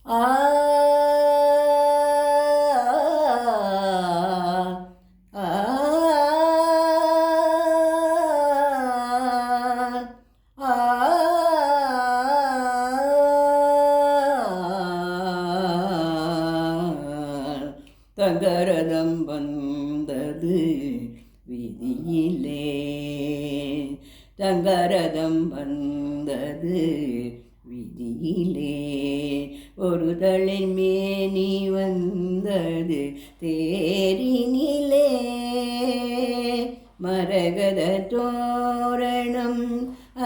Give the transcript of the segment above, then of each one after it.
ஆ ஆ தங்கரதம் வந்தது விதியிலே, தங்கரதம் வந்தது விதியிலே, ஒரு தளிர் மேனி வந்தது தேரினிலே, மரகத தோரணம்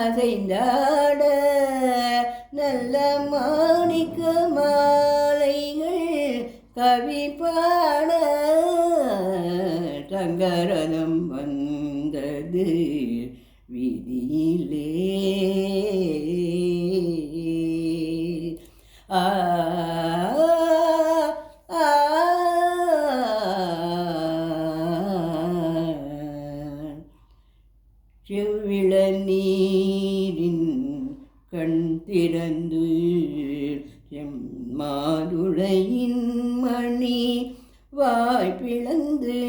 அசைந்தாட, நல்ல மாணிக்க மாலைகள் கவி பாட, தங்கரதம் வந்தது விதியிலே. ஆ செவ்விள நீரின் கண் திறந்து செம்மாதுளையின் மணி வாய்ப்பிழந்து,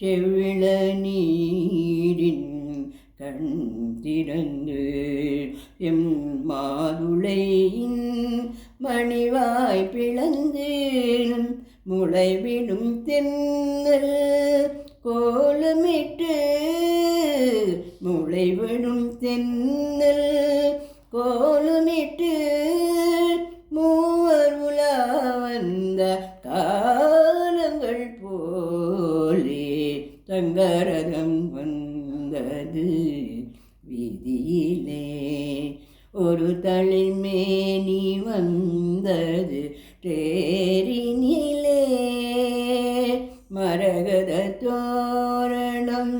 செவ்விள நீரின் கண் திறந்து எம்மாதுளையின் மணிவாய் பிளந்து, முளைவிடும் தென்னல் கோலமிட்டு, முளைவிடும் தென்னல் கோலமிட்டு, மூவர் உலா வந்த காலங்கள் போலே, தங்கரதம் வந்தது விதியிலே, ஒரு தளிர் மேனி வந்தது தேரினிலே, மரகத தோரணம்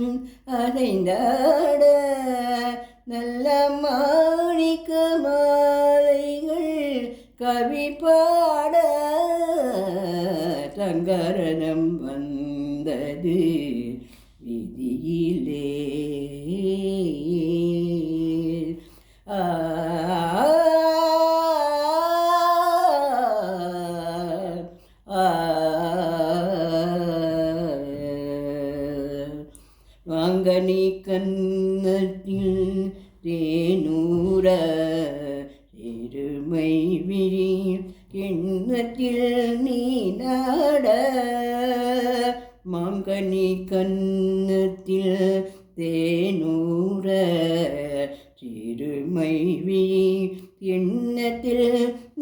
அசைந்தாட, நல்ல மாணிக்க மாலைகள் கவி பாட, தங்கரதம் வந்தது விதியிலே. ஆ வாங்கனி கன்னத்தில் தேனூர, எருமை விழி எண்ணத்தில் நீ நாட, மாங்கனி கன்னத்தில் தேனூர, சிறுமை விழி எண்ணத்தில்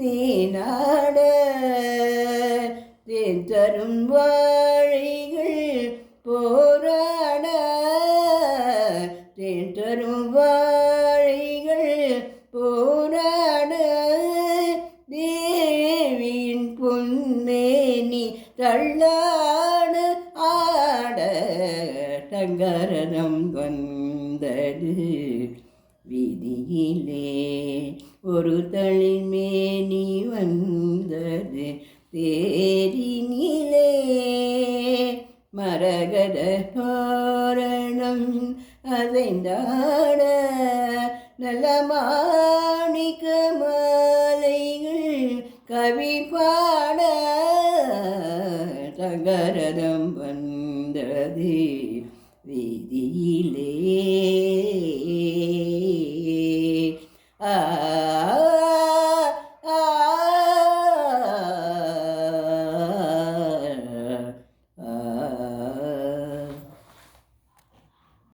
நீ நாட, தேன் தரும் வாழைகள் போராட, தேன் தரும் வாழைகள் போராட, தேவியின் பொன்னேனி தள்ளாட ஆட, தங்கரதம் வந்தது விதியிலே, ஒரு தளிர் மேனி வந்தது தேரினிலே, மரகத தோரணம் அசைந்தாட, நல்ல மாணிக்க மாலைகள் கவி பாட,